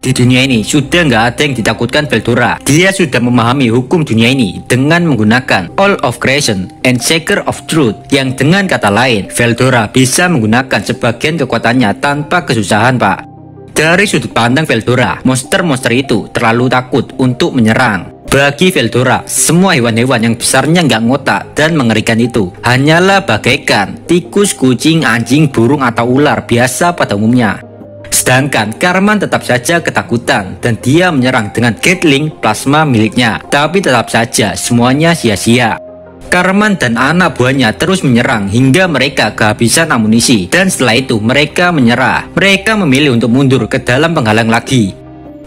Di dunia ini sudah nggak ada yang ditakutkan Veldora. Dia sudah memahami hukum dunia ini dengan menggunakan All of Creation and Shaker of Truth, yang dengan kata lain, Veldora bisa menggunakan sebagian kekuatannya tanpa kesusahan, Pak. Dari sudut pandang Veldora, monster-monster itu terlalu takut untuk menyerang. Bagi Veldora, semua hewan-hewan yang besarnya nggak ngotak dan mengerikan itu hanyalah bagaikan tikus, kucing, anjing, burung, atau ular biasa pada umumnya. Sedangkan Karman tetap saja ketakutan dan dia menyerang dengan Gatling plasma miliknya. Tapi tetap saja semuanya sia-sia. Karman dan anak buahnya terus menyerang hingga mereka kehabisan amunisi. Dan setelah itu mereka menyerah. Mereka memilih untuk mundur ke dalam penghalang lagi.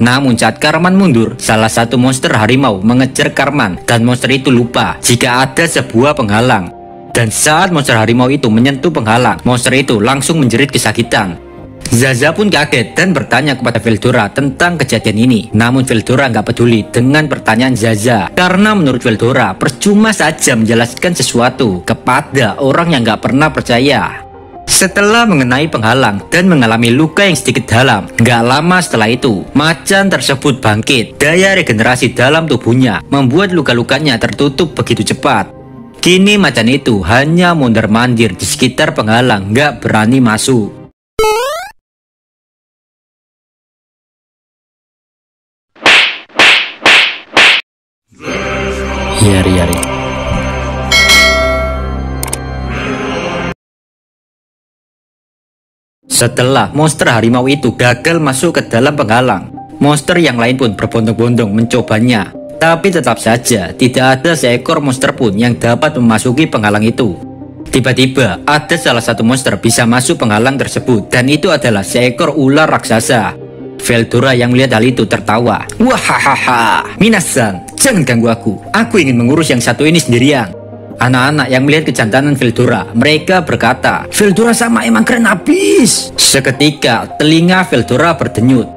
Namun saat Karman mundur, salah satu monster harimau mengejar Karman. Dan monster itu lupa jika ada sebuah penghalang. Dan saat monster harimau itu menyentuh penghalang, monster itu langsung menjerit kesakitan. Zaza pun kaget dan bertanya kepada Veldora tentang kejadian ini. Namun Veldora nggak peduli dengan pertanyaan Zaza, karena menurut Veldora percuma saja menjelaskan sesuatu kepada orang yang nggak pernah percaya. Setelah mengenai penghalang dan mengalami luka yang sedikit dalam, nggak lama setelah itu macan tersebut bangkit. Daya regenerasi dalam tubuhnya membuat luka-lukanya tertutup begitu cepat. Kini macan itu hanya mondar-mandir di sekitar penghalang, nggak berani masuk. Yari. Setelah monster harimau itu gagal masuk ke dalam penghalang, monster yang lain pun berbondong-bondong mencobanya. Tapi tetap saja tidak ada seekor monster pun yang dapat memasuki penghalang itu. Tiba-tiba ada salah satu monster bisa masuk penghalang tersebut, dan itu adalah seekor ular raksasa. Veldora yang melihat hal itu tertawa. Wahahaha, Minasan, jangan ganggu aku. Aku ingin mengurus yang satu ini sendirian. Anak-anak yang melihat kejantanan Veldora, mereka berkata, Veldora sama emang keren habis. Seketika telinga Veldora berdenyut.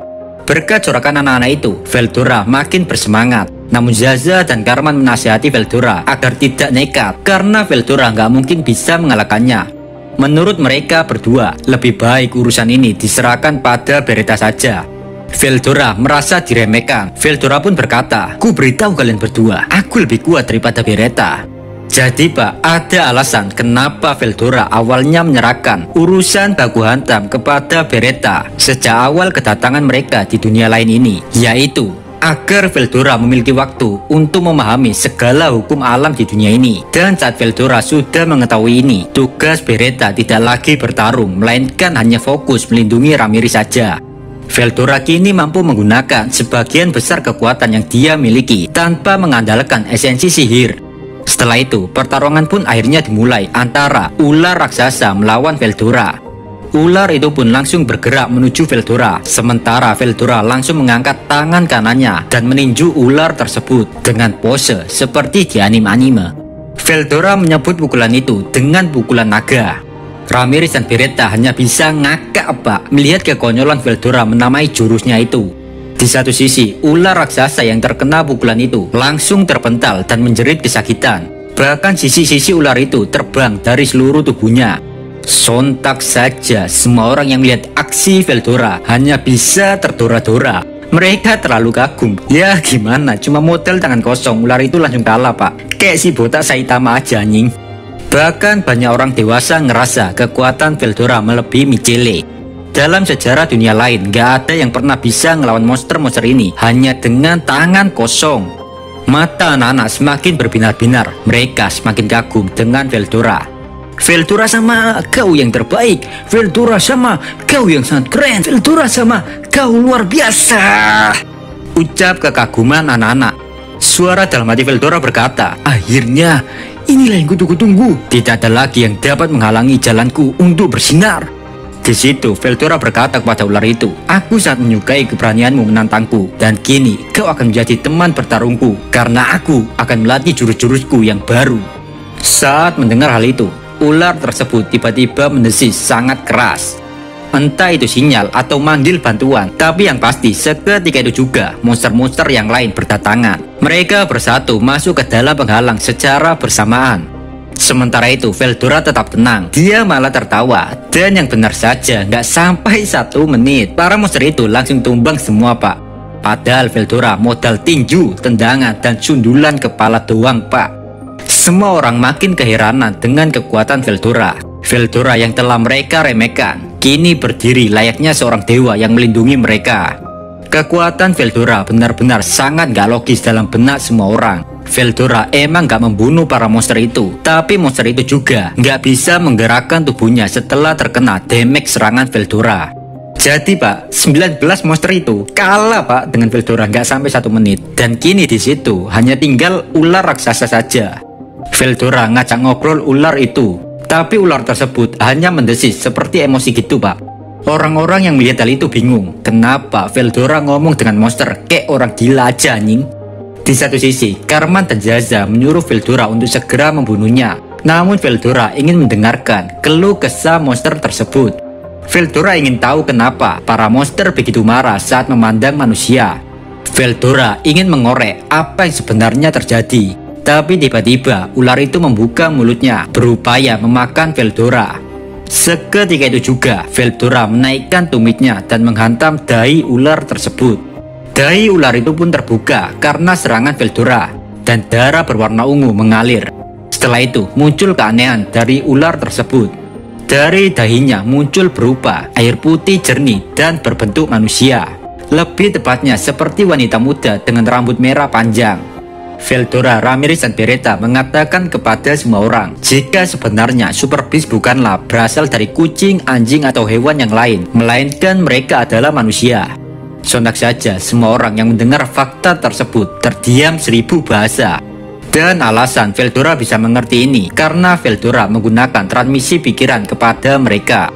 Berkat corakan anak-anak itu, Veldora makin bersemangat. Namun Zaza dan Karman menasihati Veldora agar tidak nekat, karena Veldora nggak mungkin bisa mengalahkannya. Menurut mereka berdua, lebih baik urusan ini diserahkan pada Beretta saja. Veldora merasa diremehkan. Veldora pun berkata, ku beritahu kalian berdua, aku lebih kuat daripada Beretta. Jadi Pak, ada alasan kenapa Veldora awalnya menyerahkan urusan baku hantam kepada Beretta sejak awal kedatangan mereka di dunia lain ini, yaitu agar Veldora memiliki waktu untuk memahami segala hukum alam di dunia ini. Dan saat Veldora sudah mengetahui ini, tugas Beretta tidak lagi bertarung, melainkan hanya fokus melindungi Ramirez saja. Veldora kini mampu menggunakan sebagian besar kekuatan yang dia miliki tanpa mengandalkan esensi sihir. Setelah itu, pertarungan pun akhirnya dimulai antara ular raksasa melawan Veldora. Ular itu pun langsung bergerak menuju Veldora, sementara Veldora langsung mengangkat tangan kanannya dan meninju ular tersebut dengan pose seperti di anime-anime. Veldora menyebut pukulan itu dengan pukulan naga. Ramirez dan Beretta hanya bisa ngakak Pak melihat kekonyolan Veldora menamai jurusnya itu. Di satu sisi, ular raksasa yang terkena pukulan itu langsung terpental dan menjerit kesakitan. Bahkan sisi-sisi ular itu terbang dari seluruh tubuhnya. Sontak saja semua orang yang melihat aksi Veldora hanya bisa terdora-dora. Mereka terlalu kagum. Ya gimana, cuma modal tangan kosong, ular itu langsung kalah Pak. Kayak si botak Saitama aja anjing. Bahkan banyak orang dewasa ngerasa kekuatan Veldora melebihi Michele. Dalam sejarah dunia lain, gak ada yang pernah bisa ngelawan monster-monster ini hanya dengan tangan kosong. Mata anak-anak semakin berbinar-binar. Mereka semakin kagum dengan Veldora. Veldora sama kau yang terbaik. Veldora sama kau yang sangat keren. Veldora sama kau luar biasa, ucap kekaguman anak-anak. Suara dalam hati Veldora berkata, akhirnya inilah yang kutunggu-tunggu. Tidak ada lagi yang dapat menghalangi jalanku untuk bersinar. Di situ Veldora berkata kepada ular itu, aku sangat menyukai keberanianmu menantangku, dan kini kau akan menjadi teman bertarungku karena aku akan melatih jurus-jurusku yang baru. Saat mendengar hal itu, ular tersebut tiba-tiba mendesis sangat keras. Entah itu sinyal atau manggil bantuan, tapi yang pasti seketika itu juga monster-monster yang lain berdatangan. Mereka bersatu masuk ke dalam penghalang secara bersamaan. Sementara itu Veldora tetap tenang, dia malah tertawa. Dan yang benar saja, nggak sampai 1 menit para monster itu langsung tumbang semua pak. Padahal Veldora modal tinju, tendangan, dan sundulan kepala doang pak. Semua orang makin keheranan dengan kekuatan Veldora. Veldora yang telah mereka remehkan kini berdiri layaknya seorang dewa yang melindungi mereka. Kekuatan Veldora benar-benar sangat gak logis dalam benak semua orang. Veldora emang gak membunuh para monster itu, tapi monster itu juga gak bisa menggerakkan tubuhnya setelah terkena damage serangan Veldora. Jadi pak, 19 monster itu kalah pak dengan Veldora gak sampai 1 menit. Dan kini di situ hanya tinggal ular raksasa saja. Veldora ngajak ngobrol ular itu, tapi ular tersebut hanya mendesis seperti emosi gitu pak. Orang-orang yang melihat hal itu bingung, kenapa Veldora ngomong dengan monster kayak orang gila aja anjing. Di satu sisi, Karman dan Zaza menyuruh Veldora untuk segera membunuhnya. Namun Veldora ingin mendengarkan keluh kesah monster tersebut. Veldora ingin tahu kenapa para monster begitu marah saat memandang manusia. Veldora ingin mengorek apa yang sebenarnya terjadi. Tapi tiba-tiba ular itu membuka mulutnya berupaya memakan Veldora. Seketika itu juga Veldora menaikkan tumitnya dan menghantam dahi ular tersebut. Dahi ular itu pun terbuka karena serangan Veldora dan darah berwarna ungu mengalir. Setelah itu muncul keanehan dari ular tersebut. Dari dahinya muncul berupa air putih jernih dan berbentuk manusia. Lebih tepatnya seperti wanita muda dengan rambut merah panjang. Veldora, Ramirez, dan Beretta mengatakan kepada semua orang jika sebenarnya Super Beast bukanlah berasal dari kucing, anjing, atau hewan yang lain, melainkan mereka adalah manusia. Sontak saja semua orang yang mendengar fakta tersebut terdiam 1000 bahasa. Dan alasan Veldora bisa mengerti ini karena Veldora menggunakan transmisi pikiran kepada mereka.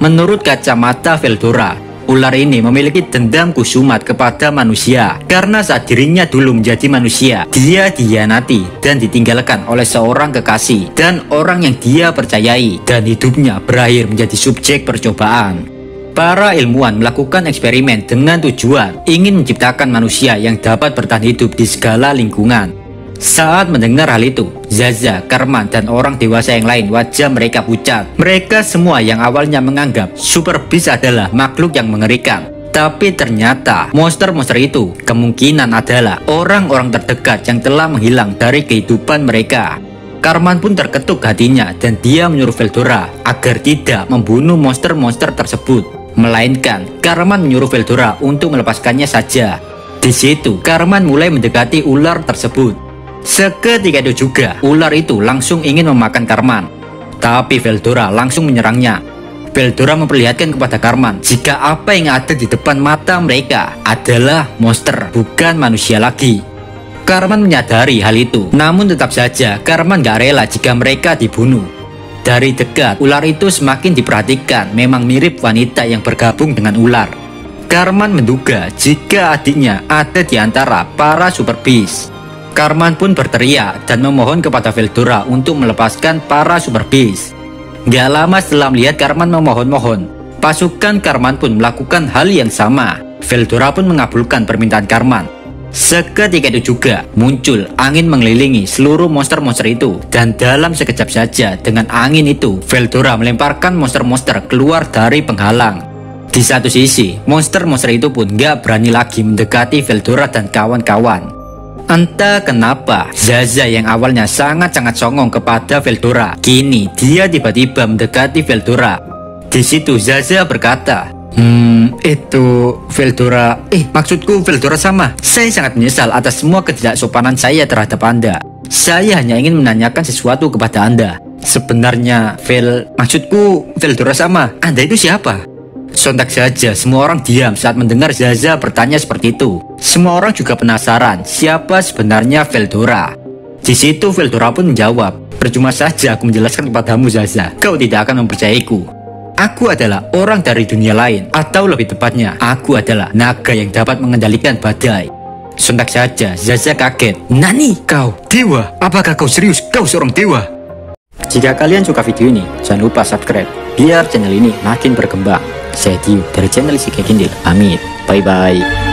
Menurut kacamata Veldora, ular ini memiliki dendam kusumat kepada manusia karena saat dirinya dulu menjadi manusia, dia dikhianati dan ditinggalkan oleh seorang kekasih dan orang yang dia percayai, dan hidupnya berakhir menjadi subjek percobaan. Para ilmuwan melakukan eksperimen dengan tujuan ingin menciptakan manusia yang dapat bertahan hidup di segala lingkungan. Saat mendengar hal itu, Zaza, Karman, dan orang dewasa yang lain wajah mereka pucat. Mereka semua yang awalnya menganggap Super Beast adalah makhluk yang mengerikan, tapi ternyata monster-monster itu kemungkinan adalah orang-orang terdekat yang telah menghilang dari kehidupan mereka. Karman pun terketuk hatinya dan dia menyuruh Veldora agar tidak membunuh monster-monster tersebut, melainkan Karman menyuruh Veldora untuk melepaskannya saja. Di situ Karman mulai mendekati ular tersebut. Seketika itu juga ular itu langsung ingin memakan Karman, tapi Veldora langsung menyerangnya. Veldora memperlihatkan kepada Karman jika apa yang ada di depan mata mereka adalah monster, bukan manusia lagi. Karman menyadari hal itu, namun tetap saja Karman gak rela jika mereka dibunuh. Dari dekat, ular itu semakin diperhatikan, memang mirip wanita yang bergabung dengan ular. Karman menduga jika adiknya ada di antara para Super Beast. Karman pun berteriak dan memohon kepada Veldora untuk melepaskan para Super Beast. Gak lama setelah melihat Karman memohon-mohon, pasukan Karman pun melakukan hal yang sama. Veldora pun mengabulkan permintaan Karman. Seketika itu juga muncul angin mengelilingi seluruh monster-monster itu, dan dalam sekejap saja dengan angin itu Veldora melemparkan monster-monster keluar dari penghalang. Di satu sisi, monster-monster itu pun gak berani lagi mendekati Veldora dan kawan-kawan. Entah kenapa, Zaza yang awalnya sangat-sangat songong kepada Veldora, kini dia tiba-tiba mendekati Veldora. Di situ Zaza berkata, itu Veldora, maksudku Veldora sama. Saya sangat menyesal atas semua ketidaksopanan saya terhadap Anda. Saya hanya ingin menanyakan sesuatu kepada Anda. Sebenarnya, maksudku Veldora sama. Anda itu siapa? Sontak saja semua orang diam saat mendengar Zaza bertanya seperti itu. Semua orang juga penasaran siapa sebenarnya Veldora. Di situ Veldora pun menjawab, percuma saja aku menjelaskan kepadamu Zaza, kau tidak akan mempercayaiku. Aku adalah orang dari dunia lain, atau lebih tepatnya, aku adalah naga yang dapat mengendalikan badai. Sontak saja Zaza kaget. Nani? Kau dewa? Apakah kau serius? Kau seorang dewa? Jika kalian suka video ini, jangan lupa subscribe biar channel ini makin berkembang. Saya Dio dari channel Isekai Kindle. Pamit. Bye bye.